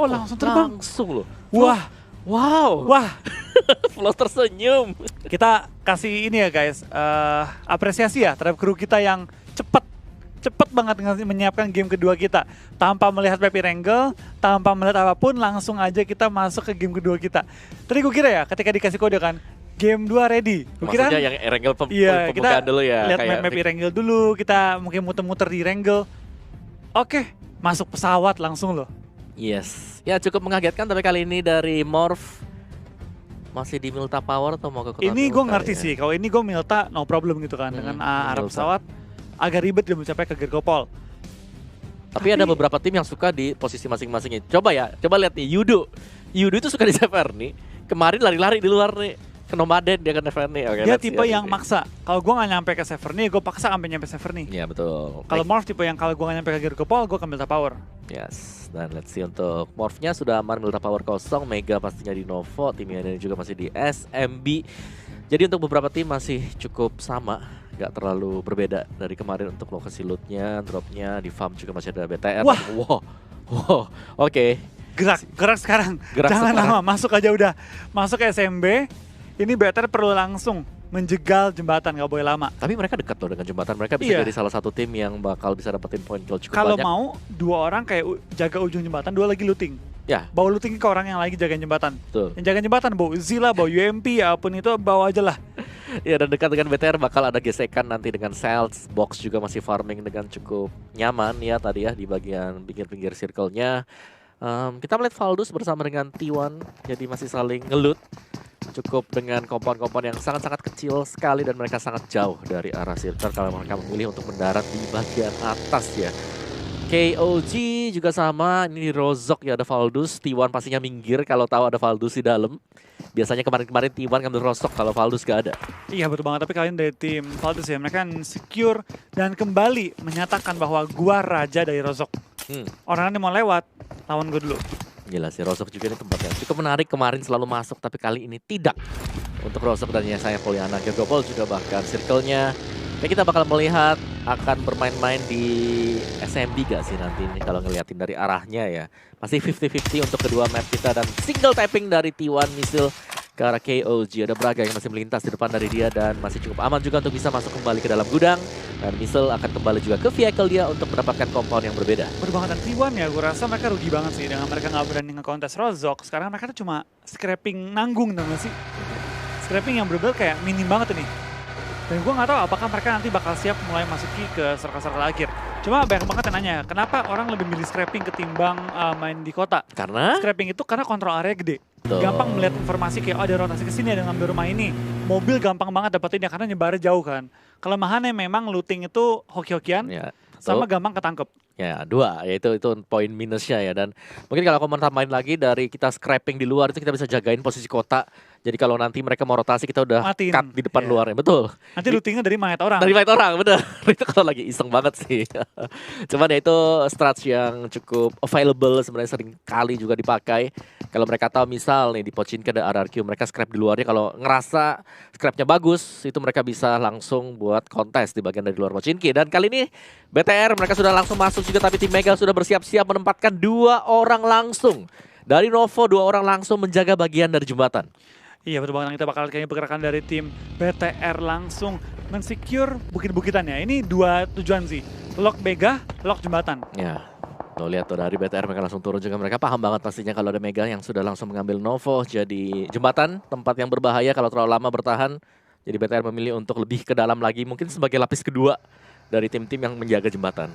Oh langsung terbang. Langsung loh. Wah. Wow. Wah. Flo tersenyum. Kita kasih ini ya guys, apresiasi ya terhadap kru kita yang cepet banget menyiapkan game kedua kita. Tanpa melihat map Erangel, tanpa melihat apapun, langsung aja kita masuk ke game kedua kita. Tadi gue kira ya ketika dikasih kode kan, game 2 ready. Maksudnya yang Erangel iya, pembukaan dulu ya. Lihat map Erangel dulu, kita mungkin muter-muter di Erangel. Oke, masuk pesawat langsung loh. Yes, ya cukup mengagetkan tapi kali ini dari Morph masih di Milta Power atau mau ke kota Ini gue ngerti ya? sih, kalau ini gue Milta no problem gitu kan, dengan arah Milta. pesawat agak ribet dia mencapai ke Gergopol. Tapi ada beberapa tim yang suka di posisi masing-masingnya. Coba lihat nih Yudo itu suka di Severny. Kemarin lari-lari di luar nih ke Nomaden dia ke Severny. Oke, Dia tipe yang maksa. Kalau gue gak nyampe ke Severny, gue paksa sampai nyampe Severny. Iya betul. Kalau Morph tipe yang kalau gue gak nyampe ke Gergopol, gue ke Milta Power. Yes, dan let's see untuk Morphnya sudah aman, Milta Power kosong, Mega pastinya di Novo, tim ini juga masih di SMB. Jadi untuk beberapa tim masih cukup sama, nggak terlalu berbeda dari kemarin untuk lokasi lootnya, dropnya, di farm juga masih ada BTR. Wah. Wow, oke. Gerak sekarang. Gerak Jangan sekarang. lama, masuk aja udah. Masuk ke SMB, ini better perlu langsung menjegal jembatan, gak boleh lama. Tapi mereka dekat loh dengan jembatan, mereka bisa Iya. jadi salah satu tim yang bakal bisa dapetin poin kill cukup Kalau banyak. mau, 2 orang kayak jaga ujung jembatan, 2 lagi looting. Ya, Bawa looting ke orang yang lagi jaga jembatan. betul. Yang jaga jembatan, bawa Uzi lah, bawa UMP, apapun itu bawa aja lah. Ya, dan dekat dengan BTR bakal ada gesekan nanti dengan Sales. Box juga masih farming dengan cukup nyaman ya tadi ya di bagian pinggir-pinggir circle-nya. Kita melihat Valdus bersama dengan T1, jadi masih saling ngelut. Cukup dengan kompon-kompon yang sangat-sangat kecil sekali dan mereka sangat jauh dari arah circle kalau mereka memilih untuk mendarat di bagian atas ya. KOG juga sama, ini Rozok ya ada Valdus, T1 pastinya minggir kalau tahu ada Valdus di dalam. Biasanya kemarin-kemarin T1 ngambil Rozok kalau Valdus gak ada. Iya betul banget, tapi kalian dari tim Valdez ya, mereka secure dan kembali menyatakan bahwa gua raja dari Rozok. Orang yang mau lewat, lawan gue dulu. Gila sih, Rozok juga ini tempatnya cukup menarik, kemarin selalu masuk tapi kali ini tidak. Untuk Rozok dan Yesaya Poliana, Gergopol juga bahkan circle-nya. Ya kita bakal melihat akan bermain-main di SMB gak sih nanti ini kalau ngeliatin dari arahnya ya. Masih 50-50 untuk kedua map kita dan single tapping dari T1 Misil ke arah KOG. Ada Braga yang masih melintas di depan dari dia dan masih cukup aman juga untuk bisa masuk kembali ke dalam gudang. Dan Misil akan kembali juga ke vehicle dia untuk mendapatkan compound yang berbeda. Betul banget, dan T1 ya, gue rasa mereka rugi banget sih dengan mereka nggak berani nge-contest Rozok. Sekarang mereka tuh cuma scrapping nanggung, tau gak sih? Scrapping yang bener-bener kayak minim banget ini. Dan gue nggak tahu apakah mereka nanti bakal siap mulai masuki ke circle-circle akhir. Cuma banyak banget yang nanya, kenapa orang lebih milih scrapping ketimbang main di kota? Karena Scrapping itu karena kontrol area gede. Betul. Gampang melihat informasi kayak, oh ada rotasi ke sini, ada ngambil rumah ini. Mobil gampang banget dapetinnya karena nyebarnya jauh kan. Kelemahannya memang looting itu hoki-hokian, ya, sama betul. gampang ketangkep. Ya, 2, yaitu poin minusnya ya. Dan mungkin kalau komentar main lagi dari kita scrapping di luar itu kita bisa jagain posisi kota. Jadi kalau nanti mereka mau rotasi kita udah Matiin. cut di depan Iya. luarnya, betul. Nanti lootingnya dari mayat orang. Dari fight orang, bener. Itu kalau lagi iseng banget sih. Cuman ya itu strats yang cukup available sebenarnya sering kali juga dipakai. Kalau mereka tahu misal nih di Pochinki ada RRQ, mereka scrap di luarnya. Kalau ngerasa scrapnya bagus, itu mereka bisa langsung buat kontes di bagian dari luar Pochinki. Dan kali ini BTR mereka sudah langsung masuk juga, tapi tim Mega sudah bersiap-siap menempatkan 2 orang langsung. Dari Novo 2 orang langsung menjaga bagian dari jembatan. Iya betul banget, kita bakal kayaknya pergerakan dari tim BTR langsung mensecure bukit-bukitannya. Ini 2 tujuan sih, lock Mega, lock jembatan. Ya, lo lihat tuh dari BTR mereka langsung turun juga. Mereka paham banget pastinya kalau ada Mega yang sudah langsung mengambil Novo jadi jembatan, tempat yang berbahaya kalau terlalu lama bertahan. Jadi BTR memilih untuk lebih ke dalam lagi, mungkin sebagai lapis kedua dari tim-tim yang menjaga jembatan.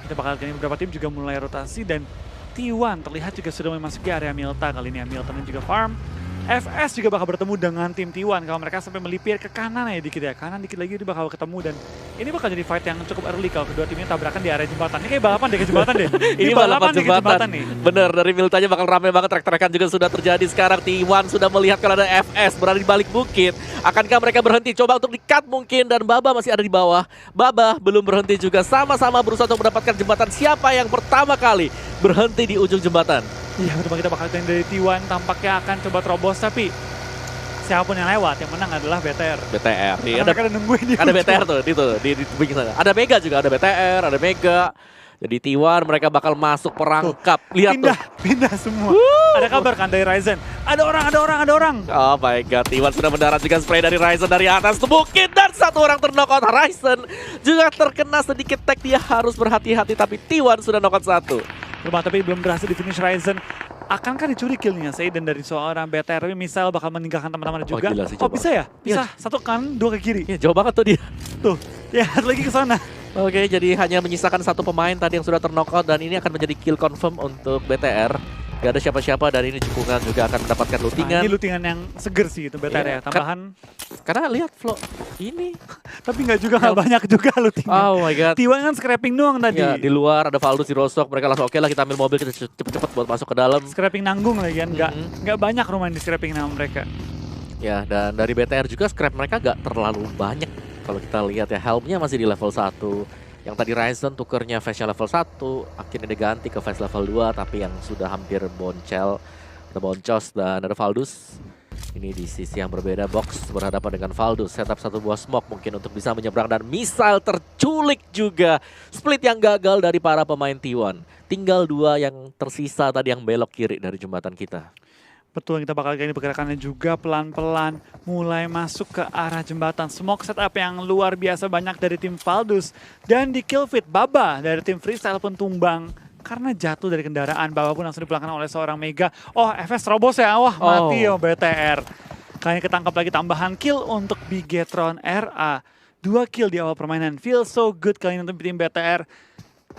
Kita bakal kayaknya beberapa tim juga mulai rotasi dan T1 terlihat juga sudah memasuki area Milta kali ini ya. Milta dan juga Farm. FS juga bakal bertemu dengan tim T1 kalau mereka sampai melipir ke kanan ya dikit ya. Kanan dikit lagi dia bakal ketemu dan ini bakal jadi fight yang cukup early kalau kedua timnya tabrakan di area jembatan. Ini kayak balapan deh ke jembatan deh. Ini balapan deh ke jembatan nih. Bener, dari Miltanya bakal rame banget. Trek-trekan juga sudah terjadi sekarang. T1 sudah melihat kalau ada FS berada di balik bukit. Akankah mereka berhenti? Coba untuk di-cut mungkin. Dan Baba masih ada di bawah. Baba belum berhenti juga. Sama-sama berusaha untuk mendapatkan jembatan. Siapa yang pertama kali berhenti di ujung jembatan? Iya betul, kita bakal lihat dari T1 tampaknya akan coba terobos, tapi siapapun yang lewat yang menang adalah BTR. BTR. Karena mereka udah nungguin di Ada ujung. BTR tuh, di pinggir sana. Ada Mega juga, ada BTR, ada Mega. Jadi T1 mereka bakal masuk perangkap. Lihat tuh. Pindah semua. Ada kabar kan dari Ryzen. Ada orang. Oh my god, T1 sudah mendarat juga spray dari Ryzen dari atas tuh bukit. Dan satu orang terknockout. Ryzen juga terkena sedikit tag, dia harus berhati-hati. Tapi T1 sudah knockout satu. Tapi belum berhasil di finish Ryzen. Akankah dicuri killnya Seiden dari seorang BTR? Tapi misal bakal meninggalkan teman-teman juga. Gila sih, oh bisa ya? Bisa. Ya. Satu ke kanan, dua ke kiri. Ya, jauh banget tuh dia. Tuh, ya satu lagi ke sana. Oke, jadi hanya menyisakan satu pemain tadi yang sudah terknockout dan ini akan menjadi kill confirm untuk BTR. Gak ada siapa-siapa dan ini Jepungan juga akan mendapatkan lootingan. Nah, ini lootingan yang seger sih itu BTR ya, tambahan. Karena lihat flow ini. Tapi nggak banyak juga lootingan. Oh my god. T1 kan scrapping doang tadi. Ya, di luar ada Valdus di Rostock, mereka langsung oke lah kita ambil mobil, kita cepet-cepet buat masuk ke dalam. Scrapping nanggung lagi kan, nggak banyak rumah di scrapping nama mereka. Ya, dan dari BTR juga scrap mereka gak terlalu banyak. Kalau kita lihat ya, helmnya masih di level 1. Yang tadi Ryzen tukernya face-nya level 1, akhirnya diganti ke face level 2, tapi yang sudah hampir boncel, ada Boncos dan ada Valdus. Ini di sisi yang berbeda, Box berhadapan dengan Valdus, setup satu buah smoke mungkin untuk bisa menyeberang dan missile terculik juga. Split yang gagal dari para pemain T1. Tinggal 2 yang tersisa tadi yang belok kiri dari jembatan kita. Betul, kita bakal ini pergerakannya juga pelan-pelan mulai masuk ke arah jembatan. Smoke setup yang luar biasa banyak dari tim Valdus. Dan di kill feed, Baba dari tim Freestyle pun tumbang karena jatuh dari kendaraan. Baba pun langsung dipulangkan oleh seorang Mega. Oh, FS Robos ya, wah mati ya BTR. Kali ini ketangkap lagi tambahan kill untuk Bigetron RA. 2 kill di awal permainan, feel so good kali ini untuk tim BTR.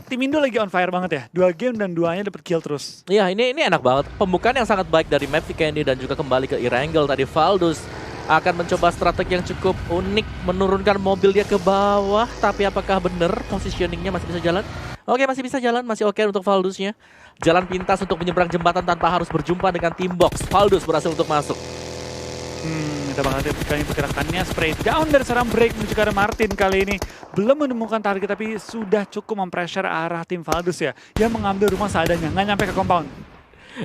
Tim Indo lagi on fire banget ya, 2 game dan 2-nya dapat kill terus. Iya, ini enak banget. Pembukaan yang sangat baik dari Map Vikendi dan juga kembali ke Erangel. Tadi Valdus akan mencoba strategi yang cukup unik, menurunkan mobil dia ke bawah. Tapi apakah benar positioningnya masih bisa jalan? Oke, masih bisa jalan, masih oke untuk Valdusnya. Jalan pintas untuk menyeberang jembatan tanpa harus berjumpa dengan tim Box. Valdus berhasil untuk masuk. Kita bakal lihat pergerakannya, spray down dari seorang break menuju ke arah Martin kali ini. Belum menemukan target tapi sudah cukup mempressure arah tim Valdus ya. Yang mengambil rumah seadanya, nggak nyampe ke compound.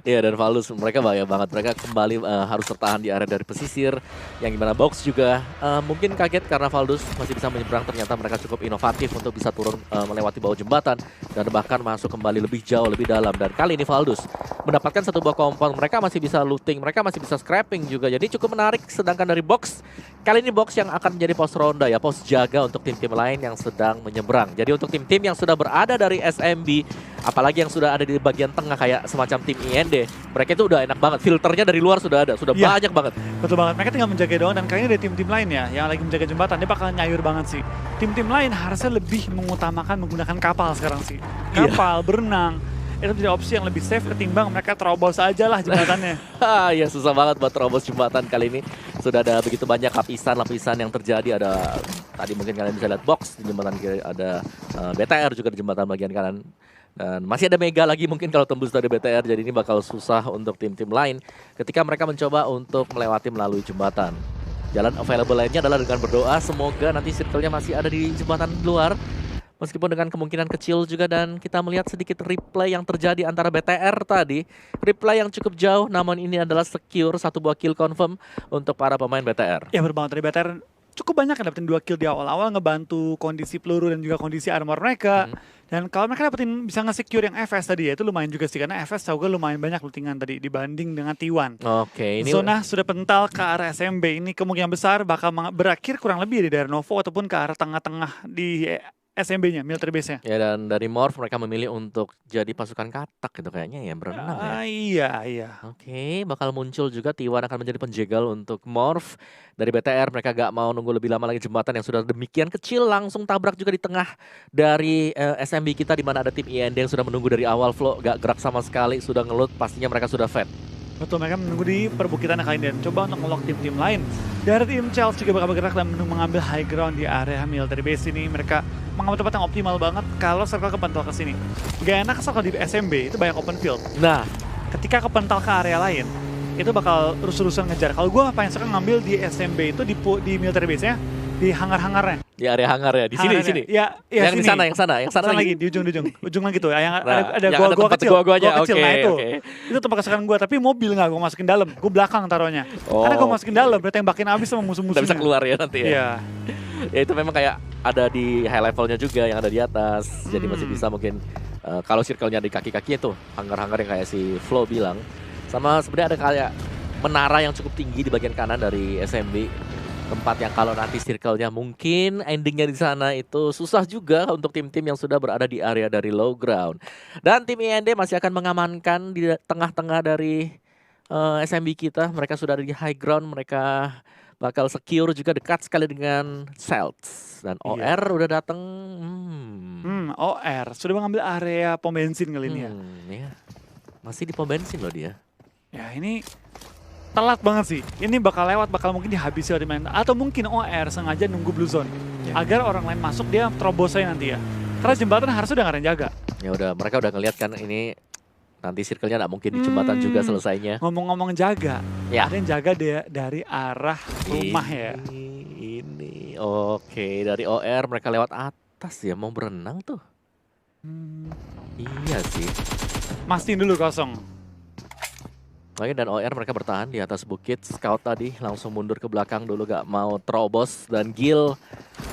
Iya, dan Valdus mereka bahaya banget. Mereka kembali harus tertahan di area dari pesisir. Yang gimana Box juga mungkin kaget karena Valdus masih bisa menyeberang. Ternyata mereka cukup inovatif untuk bisa turun melewati bawah jembatan. Dan bahkan masuk kembali lebih jauh, lebih dalam. Dan kali ini Valdus mendapatkan satu buah compound. Mereka masih bisa looting, mereka masih bisa scrapping juga. Jadi cukup menarik. Sedangkan dari Box, kali ini Box yang akan menjadi pos ronda ya. Pos jaga untuk tim-tim lain yang sedang menyeberang. Jadi untuk tim-tim yang sudah berada dari SMB, apalagi yang sudah ada di bagian tengah kayak semacam tim IND, mereka itu udah enak banget. Filternya dari luar sudah ada, sudah banyak banget. Betul banget, mereka tinggal menjaga doang. Dan kayaknya dari tim-tim lain ya, yang lagi menjaga jembatan, dia bakal nyayur banget sih. Tim-tim lain harusnya lebih mengutamakan menggunakan kapal sekarang sih. Kapal, berenang, itu jadi opsi yang lebih safe ketimbang mereka terobos aja lah jembatannya. Ya susah banget buat terobos jembatan kali ini. Sudah ada begitu banyak lapisan yang terjadi. Ada tadi mungkin kalian bisa lihat Box di jembatan kiri, ada BTR juga di jembatan bagian kanan. Dan masih ada Mega lagi mungkin kalau tembus dari BTR. Jadi ini bakal susah untuk tim-tim lain ketika mereka mencoba untuk melewati melalui jembatan. Jalan available lainnya adalah dengan berdoa semoga nanti circle-nya masih ada di jembatan luar. Meskipun dengan kemungkinan kecil juga, dan kita melihat sedikit replay yang terjadi antara BTR tadi. Replay yang cukup jauh, namun ini adalah secure, satu buah kill confirm untuk para pemain BTR. Ya benar banget, dari BTR cukup banyak dapetin 2 kill di awal-awal, ngebantu kondisi peluru dan juga kondisi armor mereka. Dan kalau mereka dapetin bisa nge-secure yang FS tadi ya, itu lumayan juga sih. Karena FS tahu gue lumayan banyak lootingan tadi dibanding dengan T1. Oke, ini zona sudah pental ke arah SMB. Ini kemungkinan besar bakal berakhir kurang lebih di daerah Novo ataupun ke arah tengah-tengah di SMB-nya, military base-nya. Ya, dan dari Morph mereka memilih untuk jadi pasukan katak gitu kayaknya ya, berenang ya. Iya. Oke, bakal muncul juga T1 akan menjadi penjegal untuk Morph. Dari BTR mereka gak mau nunggu lebih lama lagi, jembatan yang sudah demikian kecil langsung tabrak juga di tengah dari SMB kita, di mana ada tim IND yang sudah menunggu dari awal. Flow gak gerak sama sekali, sudah ngeloot, pastinya mereka sudah fed. Betul, mereka menunggu di perbukitan kali ini dan coba untuk nge-lock tim-tim lain. Dari tim Chelsea juga bakal bergerak dan mengambil high ground di area military base ini. Mereka mengambil tempat yang optimal banget kalau circle kepental ke sini. Gak enak circle di SMB, itu banyak open field. Nah, ketika kepental ke area lain, itu bakal terus-terusan ngejar. Kalau gue pengen suka ngambil di SMB itu di military base-nya, di hangar-hangarnya. di area hangar ya, di sini. Ya, yang sini. yang sana lagi. Di ujung lagi tuh. Yang Nah, ada yang gua tempat kecil. gua-guanya. Gua kecil, Oke, nah itu. oke. Itu tempat kesukaan gue, tapi mobil nggak gue masukin dalam. Gue belakang taruhnya. Karena gue masukin dalam, berarti tembakin abis sama musuh-musuhnya. Nggak bisa keluar ya nanti ya. Iya. Ya itu memang kayak ada di high levelnya juga yang ada di atas. Jadi masih bisa mungkin kalau circle-nya di kaki-kakinya tuh, hangar-hangar yang kayak si Flo bilang. Sama sebenarnya ada kayak menara yang cukup tinggi di bagian kanan dari SMB. Tempat yang kalau nanti circle-nya mungkin endingnya di sana itu susah juga untuk tim-tim yang sudah berada di area dari low ground. Dan tim IND masih akan mengamankan di tengah-tengah dari SMB kita. Mereka sudah ada di high ground, mereka bakal secure juga dekat sekali dengan Celts. Dan OR udah datang. OR sudah mengambil area pom bensin kali ini ya. Iya. Masih di pom bensin loh dia. Ya ini telat banget sih. Ini bakal lewat, bakal mungkin dihabisi oleh main. Atau mungkin OR sengaja nunggu blue zone. Agar orang lain masuk dia terobos aja nanti ya. Karena jembatan harusnya udah gak ada yang jaga. Ya udah, mereka udah ngeliat kan ini nanti circle-nya nggak mungkin di jembatan juga selesainya. Ngomong-ngomong jaga, ya. Ada yang jaga dari arah rumah ya. Ini oke, dari OR mereka lewat atas ya, mau berenang tuh. Iya sih. Mastiin dulu kosong. Oke, dan OR mereka bertahan di atas bukit. Scout tadi langsung mundur ke belakang dulu, gak mau terobos. Dan Gil,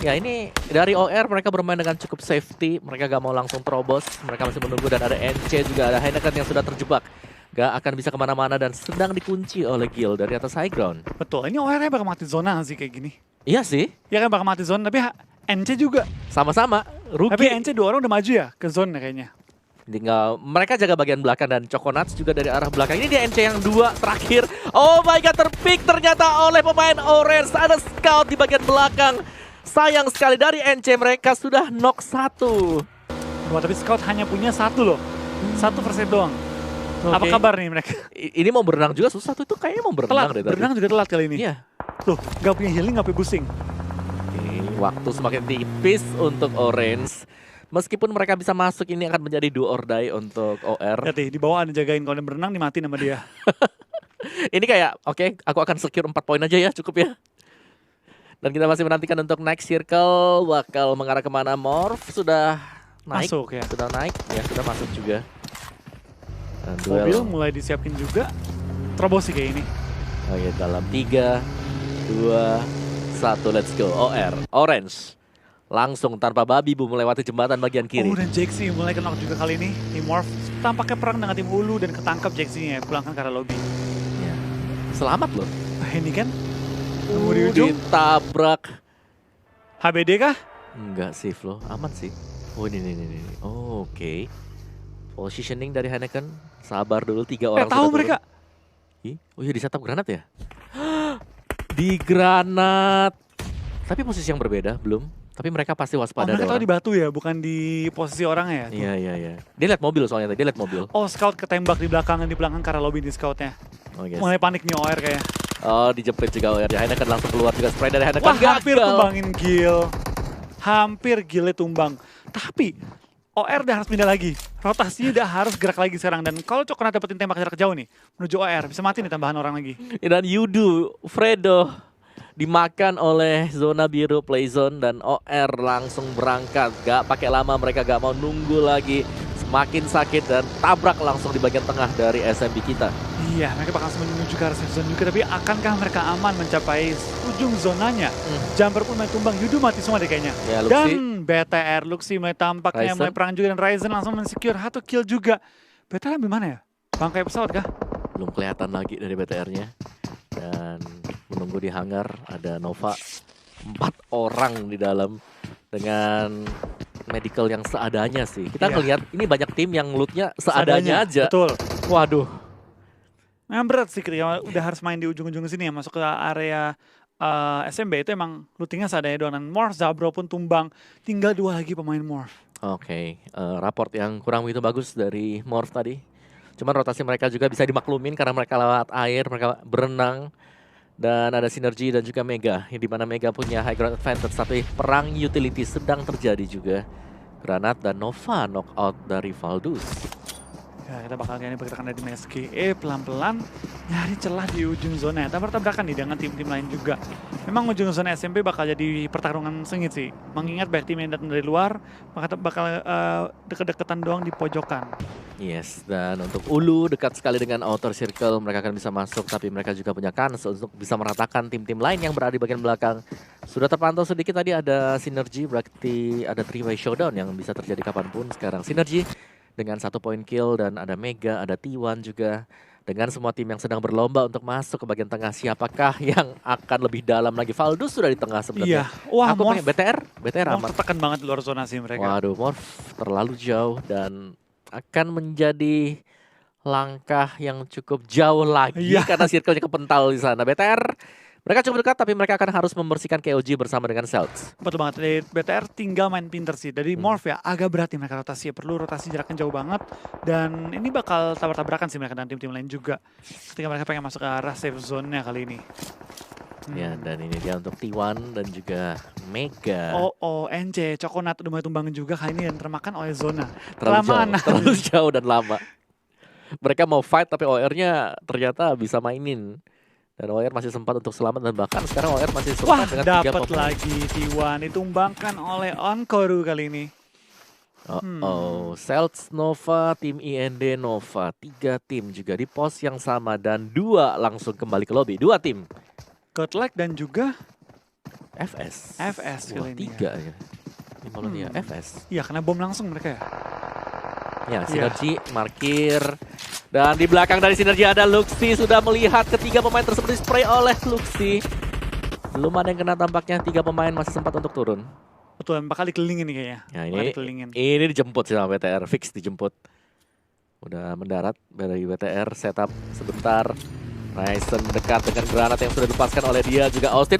ya ini dari OR mereka bermain dengan cukup safety. Mereka gak mau langsung terobos. Mereka masih menunggu dan ada NC juga, ada Heineken yang sudah terjebak. Gak akan bisa kemana-mana dan sedang dikunci oleh Gil dari atas high ground. Betul, ini OR bakal mati zona sih kayak gini. Iya sih. Ya kan bakal mati zona, tapi NC juga. Sama-sama, rugi. Tapi NC 2 orang udah maju ya ke zone kayaknya. Tinggal mereka jaga bagian belakang dan Coconuts juga dari arah belakang. Ini dia NC yang 2 terakhir. Oh my god, terpick ternyata oleh pemain Orange. Ada Scout di bagian belakang. Sayang sekali dari NC mereka sudah knock 1. Wah, tapi Scout hanya punya 1 loh. 1 versi doang. Apa kabar nih mereka? Ini mau berenang juga susah tuh, itu kayaknya mau berenang deh tadi. Berenang juga telat kali ini. Iya. Tuh, gak punya healing, gak punya boosting. Waktu semakin tipis untuk Orange. Meskipun mereka bisa masuk, ini akan menjadi do or die untuk OR. Lihat di bawah ada jagain, kalau dia berenang dimatiin sama dia. Ini kayak, oke, aku akan secure 4 poin aja ya, cukup ya. Dan kita masih menantikan untuk next circle, bakal mengarah kemana. Morph sudah naik. Masuk ya. Sudah naik, ya sudah masuk juga. Dan Mobil mulai disiapin juga. Terobos sih kayak ini. Oh ya, dalam 3, 2, 1, let's go. OR, Orange. Langsung tanpa babi bu melewati jembatan bagian kiri. Oh, dan Jaxi mulai kenok juga kali ini. Tim Morph tampaknya perang dengan tim Ulu dan ketangkap Jaxi-nya, pulangkan ke arah lobby. Ya. Selamat loh. Ini kan nunggu di ujung. Ditabrak. HBD kah? Enggak sih Flo, aman sih. Oh ini. Oh, oke. Positioning dari Heineken. Sabar dulu, 3 orang tahu mereka. Oh iya, di setup granat ya? Di granat. Tapi posisi yang berbeda, belum. Tapi mereka pasti waspada. Mereka tahu di batu ya, bukan di posisi orang ya? Iya. Dia lihat mobil soalnya tadi, dia lihat mobil. Oh, Scout ketembak di belakang ke arah lobby di Scoutnya. Oh, yes. Mulai panik nih OR kayaknya. Oh, dijepit juga OR. Heineken langsung keluar juga, spray dari Heineken. Wah, hampir tumbangin Gil. Hampir Gilnya tumbang. Tapi OR udah harus pindah lagi. Rotasinya udah harus gerak lagi sekarang. Dan kalau Coconut dapetin tembak jarak jauh nih, menuju OR, bisa mati nih tambahan orang lagi. Dan Yudu, Fredo dimakan oleh zona biru playzone dan OR langsung berangkat. Gak pakai lama, mereka gak mau nunggu lagi. Semakin sakit dan tabrak langsung di bagian tengah dari SMB kita. Iya, mereka bakal menuju ke arah safe zone juga. Tapi akankah mereka aman mencapai ujung zonanya? Jumper pun mulai tumbang, Yudu mati semua deh kayaknya. Ya, dan BTR, Luxi mulai tampaknya, mulai perang juga. Dan Ryzen langsung men-secure 1 kill juga. BTR ambil mana ya? Bangkai pesawat kah? Belum kelihatan lagi dari BTR-nya. Dan menunggu di hangar ada Nova. 4 orang di dalam dengan medical yang seadanya sih. Kita ngelihat ini banyak tim yang lootnya seadanya aja. Betul. Waduh. Memang berat sih ketika udah harus main di ujung-ujung sini ya. Masuk ke area SMB itu emang lootingnya seadanya doang. Dan Morph, Zabro pun tumbang. Tinggal 2 lagi pemain Morph. Oke, raport yang kurang begitu bagus dari Morph tadi. Cuman rotasi mereka juga bisa dimaklumin karena mereka lewat air, mereka berenang. Dan ada sinergi dan juga Mega, di mana Mega punya high ground advantage. Tapi perang utility sedang terjadi juga. Granat dan Nova knockout dari Valdus. Ya, kita bakal lihat pergerakan dari tim SGE pelan-pelan nyari celah di ujung zona. Dan bertabrakan nih dengan tim-tim lain juga. Memang ujung zona SMP bakal jadi pertarungan sengit sih. Mengingat banyak tim yang datang dari luar, maka bakal deket-deketan doang di pojokan. Yes, dan untuk Ulu dekat sekali dengan outer circle, mereka akan bisa masuk, tapi mereka juga punya kans untuk bisa meratakan tim-tim lain yang berada di bagian belakang. Sudah terpantau sedikit tadi ada sinergi, berarti ada 3-way showdown yang bisa terjadi kapanpun sekarang. Sinergi dengan 1 point kill dan ada Mega, ada T1 juga. Dengan semua tim yang sedang berlomba untuk masuk ke bagian tengah, siapakah yang akan lebih dalam lagi? Valdus sudah di tengah sebenarnya. Iya, wah Aku pengen BTR Morph aman. tertekan banget di luar zona sih mereka. Waduh, Morph terlalu jauh dan akan menjadi langkah yang cukup jauh lagi karena circle-nya kepental di sana. BTR mereka cukup dekat, tapi mereka akan harus membersihkan KOG bersama dengan Celts. Betul banget, dari BTR tinggal main pinter sih. Dari Morph ya, agak berat nih mereka rotasi. Perlu rotasi jaraknya jauh banget. Dan ini bakal tabrakan sih mereka dan tim-tim lain juga. Ketika mereka pengen masuk ke arah safe zone-nya kali ini. Ya, dan ini dia untuk T1 dan juga Mega. NC, Coconut udah mulai tumbang juga kali ini dan termakan oleh zona. Terlalu jauh dan lama. Mereka mau fight, tapi OR-nya ternyata bisa mainin. Dan OR masih sempat untuk selamat dan bahkan sekarang OR masih sempat dengan 3 dapat lagi T1 ditumbangkan oleh Onkoru kali ini. Celts Nova, tim IND Nova, 3 tim juga di pos yang sama dan 2 langsung kembali ke lobby. 2 tim. Godlike dan juga FS. kali ini. 3 ya. Ini malah dia FS. Iya, kena bom langsung mereka ya. Ya, sinergi markir. Dan di belakang dari sinergi ada Luxi, sudah melihat ketiga pemain tersebut di spray oleh Luxi. Belum ada yang kena tampaknya, 3 pemain masih sempat untuk turun. Betul, bakal dikelilingin nih kayaknya. Ya, ini dijemput sih sama BTR, fix dijemput. Udah mendarat dari BTR, setup sebentar. Ryzen dekat dengan granat yang sudah dilepaskan oleh dia juga Austin.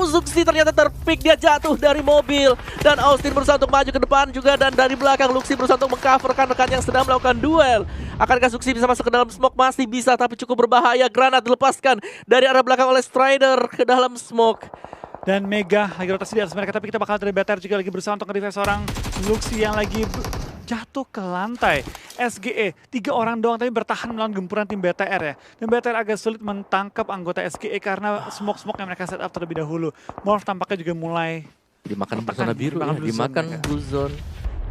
Zuxi ternyata terpick, dia jatuh dari mobil. Dan Austin berusaha untuk maju ke depan juga. Dan dari belakang Luxi berusaha untuk mengcover rekan-rekan yang sedang melakukan duel. Akankah Zuxi bisa masuk ke dalam smoke? Masih bisa, tapi cukup berbahaya. Granat dilepaskan dari arah belakang oleh Strider ke dalam smoke. Dan Mega lagi rotasi di atas mereka, tapi kita bakal dari BTR juga lagi berusaha untuk nge-revive seorang Luxi yang lagi jatuh ke lantai. SGE, 3 orang doang tapi bertahan melawan gempuran tim BTR ya. Dan BTR agak sulit mentangkap anggota SGE karena smoke-smoke yang mereka set up terlebih dahulu. Morph tampaknya juga mulai dimakan zona biru ya, dimakan blue zone.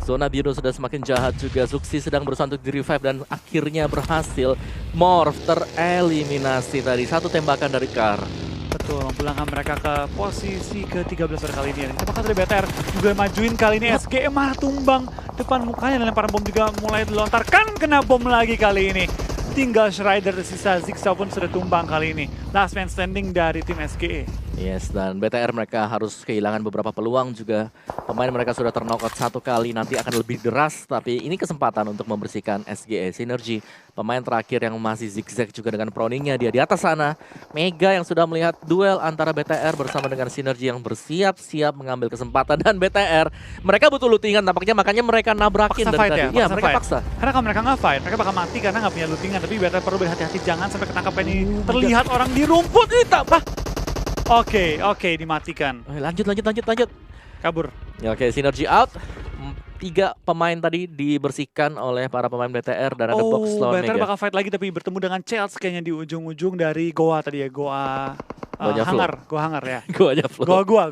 Zona biru sudah semakin jahat juga. Zuxi sedang berusaha untuk di-revive dan akhirnya berhasil. Morph tereliminasi tadi, 1 tembakan dari Kar. Betul, memulangkan mereka ke posisi ke-13 pada kali ini. Kita bakal dari BTR juga majuin kali ini. SGE malah tumbang depan mukanya dan lemparan bom juga mulai dilontarkan. Kena bom lagi kali ini. Tinggal Strider, sisa Zigsaw pun sudah tumbang kali ini. Last man standing dari tim SGE. Yes, dan BTR mereka harus kehilangan beberapa peluang juga. Pemain mereka sudah terknockout 1 kali, nanti akan lebih deras. Tapi ini kesempatan untuk membersihkan SGE. Sinergi, pemain terakhir yang masih zigzag juga dengan proningnya. Dia di atas sana. Mega yang sudah melihat duel antara BTR bersama dengan Sinergi yang bersiap-siap mengambil kesempatan. Dan BTR, mereka butuh lootingan tampaknya, makanya mereka nabrakin paksa dari fight tadi. Ya, mereka paksa. Karena kalau mereka nggak fight, mereka bakal mati karena nggak punya lootingan. Tapi BTR perlu berhati-hati, jangan sampai ketangkap ini. Terlihat orang di rumput. Oke, dimatikan. Lanjut. Kabur. Ya, oke, Sinergi out. 3 pemain tadi dibersihkan oleh para pemain BTR dan ada box lawan BTR Mega. bakal fight lagi tapi bertemu dengan Chels kayaknya di ujung-ujung dari Goa tadi ya. Goa hangar ya. Goanya flow. Goa.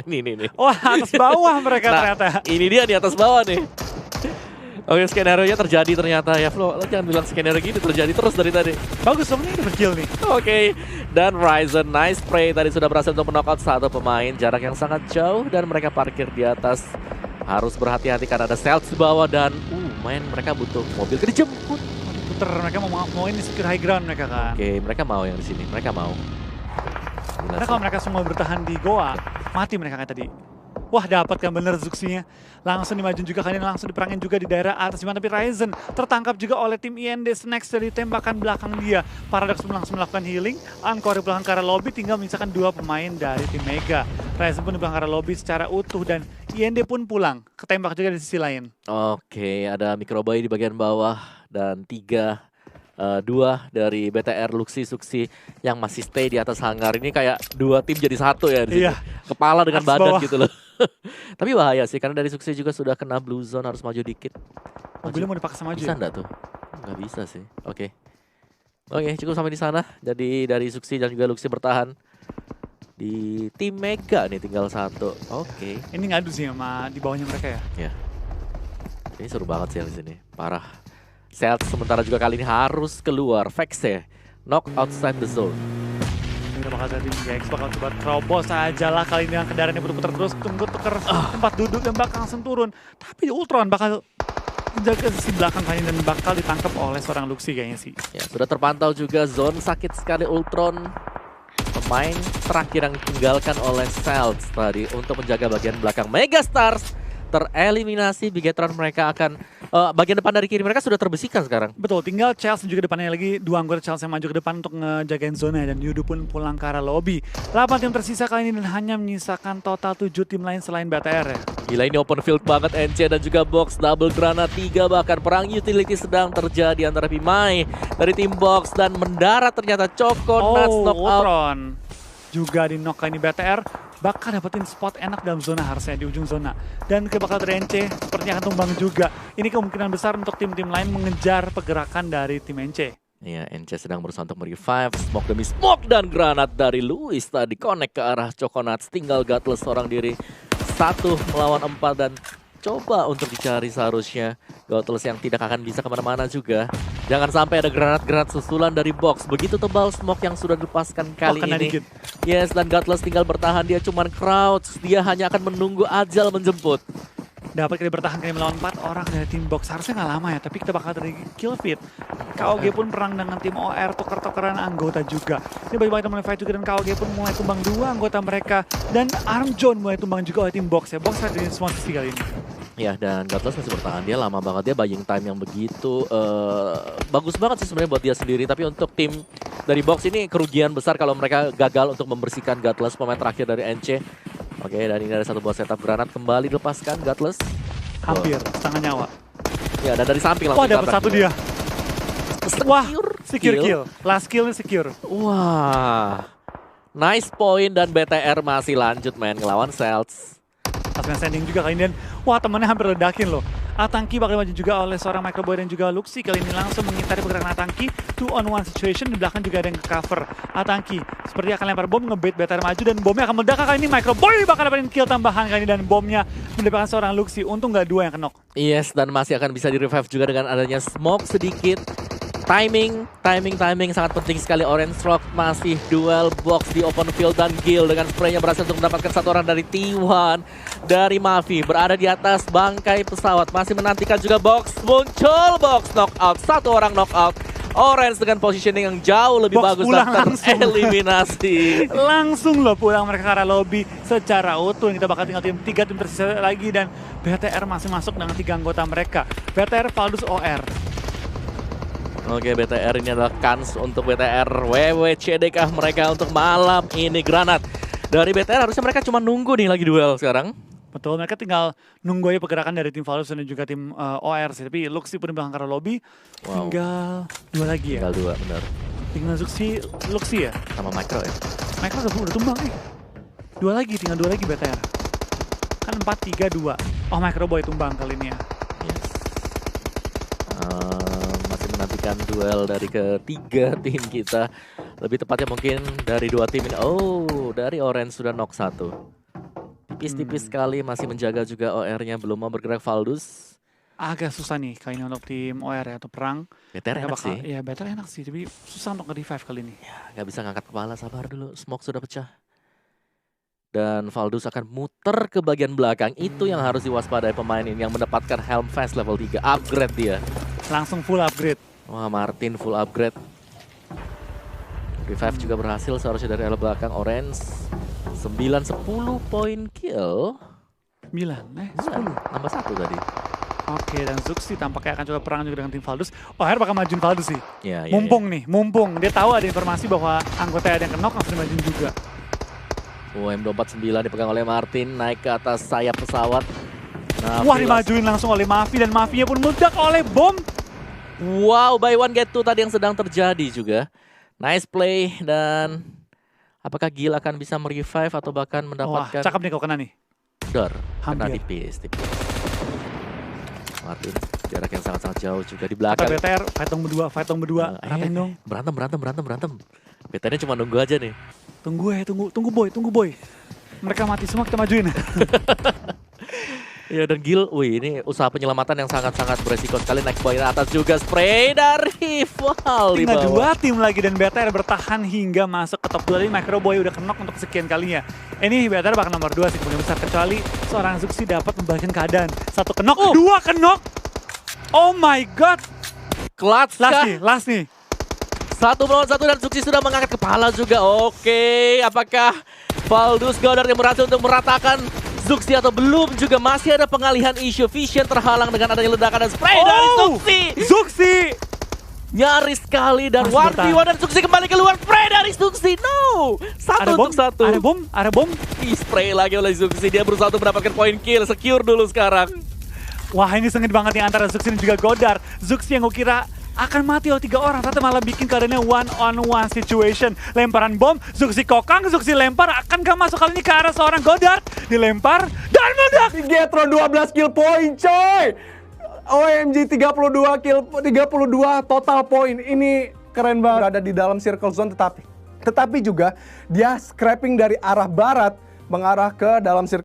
Nih. Wah, atas bawah mereka ternyata. Ini dia di atas bawah nih. Oke, skenario-nya terjadi ternyata ya, Flo. Lo jangan bilang skenario gini terjadi terus dari tadi. Bagus dong, ini udah berkill nih. Oke, dan Ryzen nice spray tadi sudah berhasil untuk knockout 1 pemain. Jarak yang sangat jauh dan mereka parkir di atas. Harus berhati-hati karena ada Celts di bawah dan mereka butuh mobil dijemput. Puter, mereka mau ini secure high ground mereka kan. Oke, mereka mau yang di sini. Mereka mau. Karena kalau mereka semua bertahan di Goa, mati mereka kayak tadi. Wah, dapat kan bener Zuxi-nya. Langsung dimajuin juga kali ini, langsung diperangin juga di daerah atas. Tapi Ryzen tertangkap juga oleh tim IND Snacks dari tembakan belakang dia. Paradox pun langsung melakukan healing. Encore pulang ke arah lobby, tinggal menyisakan 2 pemain dari tim Mega. Ryzen pun pulang ke arah lobby secara utuh dan IND pun pulang. Ketembak juga di sisi lain. Oke, ada Microboy di bagian bawah dan 3 dua dari BTR, Luxi, Suksi yang masih stay di atas hangar. Ini kayak dua tim jadi satu ya di sini. Iya. Kepala dengan Atas badan bawah. gitu loh. Tapi bahaya sih karena dari Suksi juga sudah kena blue zone, harus maju dikit. Mobilnya mau dipaksa maju. Bisa enggak tuh? Nggak bisa sih. Oke. Oke, cukup sampai di sana. Jadi dari Suksi dan juga Luxi bertahan. Di tim Mega nih tinggal satu. Oke. Ini ngadu sih sama di bawahnya mereka ya. Ini seru banget sih di sini. Parah. Set sementara juga kali ini harus keluar. Vexe knock outside the zone. Ini bakal dari GX bakal coba terobos aja lah kali ini yang kendaraannya putar-putar terus. Tunggu tuker tempat duduk dan bakal langsung turun. Tapi Ultron bakal menjaga sisi belakang kali ini dan bakal ditangkap oleh seorang Luxi kayaknya sih. Ya, sudah terpantau juga zone sakit sekali Ultron. Pemain terakhir yang ditinggalkan oleh Celts tadi untuk menjaga bagian belakang. Megastars tereliminasi. Bigetron mereka akan bagian depan dari kiri mereka sudah terbesikan sekarang. Betul, tinggal Chelsea juga depannya lagi. Dua anggota Chelsea yang maju ke depan untuk ngejagain zona dan Yudu pun pulang ke arah lobby. 8 tim tersisa kali ini dan hanya menyisakan total 7 tim lain selain BTR ya. Gila ini open field banget NC dan juga Box. Double granat 3 bahkan perang utility sedang terjadi antara Pimai dari tim Box dan mendarat ternyata Coconuts knockout. Ultron juga di knock kali ini BTR bakal dapetin spot enak dalam zona harusnya di ujung zona. Dan bakal dari NC sepertinya akan tumbang juga. Ini kemungkinan besar untuk tim-tim lain mengejar pergerakan dari tim NC. Iya, NC sedang berusaha untuk merevive. Smoke demi smoke dan granat dari Luis tadi connect ke arah Coconuts. Tinggal Gutless seorang diri. 1 melawan 4 dan coba untuk dicari seharusnya Gutless yang tidak akan bisa kemana-mana juga. Jangan sampai ada granat-granat susulan dari Box. Begitu tebal smoke yang sudah dilepaskan kali ini. Dikit. Yes, dan Gutless tinggal bertahan. Dia cuman crouch. Dia hanya akan menunggu ajal menjemput. Dapat kali bertahan kali melawan 4 orang dari tim Box. Harusnya nggak lama ya, tapi kita bakal dari kill feed. KOG pun perang dengan tim OR, tuker-tukeran anggota juga. Ini banyak teman fight juga dan KOG pun mulai tumbang 2 anggota mereka. Dan Armjon mulai tumbang juga oleh tim Box ya. Box ada di semua sisi kali ini. Ya, dan Gutless masih bertahan. Dia lama banget, dia buying time yang begitu bagus banget sih sebenarnya buat dia sendiri. Tapi untuk tim dari Box ini kerugian besar kalau mereka gagal untuk membersihkan Gutless, pemain terakhir dari NC. Oke, dan ini ada satu buah setup granat kembali dilepaskan Gutless. Hampir setengah nyawa. Ya, dan dari samping langsung Wah, dapat satu dia. Wah, secure kill. Last kill-nya secure. Wah, nice point dan BTR masih lanjut main ngelawan Celts. Pas standing juga kali ini dan wah temennya hampir ledakin loh. Atangki bakal maju juga oleh seorang Microboy dan juga Luxi. Kali ini langsung mengitari pergerakan Atangki. 2-on-1 situation, di belakang juga ada yang cover. Atangki seperti akan lempar bom, ngebait BTR maju dan bomnya akan meledak kali ini. Microboy bakal dapetin kill tambahan kali ini dan bomnya mendapatkan seorang Luxi. Untung nggak 2 yang kenok. Yes, dan masih akan bisa di-revive juga dengan adanya smoke sedikit. Timing sangat penting sekali. Orange Rock masih duel Box di open field dan Gil dengan spraynya berhasil untuk mendapatkan satu orang dari T1 dari Mavi berada di atas bangkai pesawat masih menantikan juga Box muncul. Box knockout, satu orang knockout. Orange dengan positioning yang jauh lebih Box bagus pulang dan langsung. tereliminasi. Langsung loh pulang mereka ke arah lobby secara utuh. Kita bakal tinggal 3 tim tersisa lagi dan BTR masih masuk dengan 3 anggota mereka. BTR, Valdus, OR. Oke, BTR ini adalah kans untuk BTR WWCD kah mereka untuk malam ini. Granat dari BTR harusnya mereka cuma nunggu nih lagi duel sekarang. Betul, mereka tinggal nunggu aja pergerakan dari tim Valdus dan juga tim OR sih. Tapi Luxi pun di belakang arah lobby. Wow. Tinggal 2 lagi ya. Tinggal 2, benar. Tinggal Luxi ya. Sama Micro ya. Micro udah tumbang nih. 2 lagi, tinggal 2 lagi BTR. Kan 4-3-2. Oh, Microboy tumbang kali ini ya. Yes. Masih menantikan duel dari ketiga tim kita. Lebih tepatnya mungkin dari 2 tim ini. Oh, dari Orange sudah knock 1. Tipis-tipis sekali, masih menjaga juga OR-nya, belum mau bergerak Valdus. Agak susah nih kali ini untuk tim OR ya, atau perang. BTR enak sih. Ya, BTR enak sih, tapi susah untuk nge-revive kali ini. Ya, nggak bisa ngangkat kepala, sabar dulu. Smoke sudah pecah. Dan Valdus akan muter ke bagian belakang. Itu yang harus diwaspadai pemain ini yang mendapatkan Helm Fast level 3. Upgrade dia. Langsung full upgrade. Wah, Martin full upgrade. Revive juga berhasil seharusnya dari arah belakang. Orange 9-10 poin kill. 10. Nambah 1 tadi. Oke, dan Zuxi tampaknya akan coba perang juga dengan tim Valdus. OR bakal majuin Valdus sih. Ya, Mumpung. Dia tahu ada informasi bahwa anggota ada yang kenok, langsung dimajuin juga. M249 dipegang oleh Martin, naik ke atas sayap pesawat. Wah, dimajuin langsung oleh Mavi dan Mavinya pun meledak oleh bom. Wow, buy one get two tadi yang sedang terjadi juga. Nice play, dan apakah Gil akan bisa merevive atau bahkan Wah, mendapatkan cakep nih kalau kena nih. Dor, kena Hampir. tipis. Martin, jarak yang sangat-sangat jauh juga di Kata belakang. BTR, fight dong berdua. Ratain dong. Berantem. BTR-nya cuma nunggu aja nih. Tunggu boy. Mereka mati semua, kita majuin. Ya, dan Gil, wih, ini usaha penyelamatan yang sangat-sangat beresiko sekali. Naik poin atas juga, spray dari Val di Tinggal bawah. 2 tim lagi dan BTR bertahan hingga masuk ke top 2. Ini Microboy udah knock untuk kesekian kalinya. Ini BTR bakal nomor 2 sih kemungkinan besar, kecuali seorang Zuxi dapat membalikkan keadaan. 1 knock, 2 knock. Oh my god. Clutch kah? Last nih. 1 melawan 1 dan Zuxi sudah mengangkat kepala juga. Oke, apakah Valdus Goddard yang berhasil untuk meratakan Zuxi atau belum? Juga masih ada pengalihan isu. Vision terhalang dengan adanya ledakan dan spray dari Zuxi. Zuxi. Nyaris sekali dan Masih 1v1 dan Zuxi kembali keluar. Spray dari Zuxi. No. Ada bom, 1-1. ada bom. Spray lagi oleh Zuxi. Dia berusaha untuk mendapatkan poin kill. Secure dulu sekarang. Wah, ini sengit banget nih antara Zuxi dan juga Goddard. Zuxi yang gue kira akan mati oleh 3 orang, ternyata malah bikin keadaannya one-on-one situation. Lemparan bom, Zuxi kokang, Zuxi lempar, akan gak masuk kali ini ke arah seorang Goddard. Dilempar, dan meledak! Getro 12 kill point coy. OMG 32 kill, 32 total point. Ini keren banget. Berada di dalam circle zone, tetapi juga dia scrapping dari arah barat mengarah ke dalam circle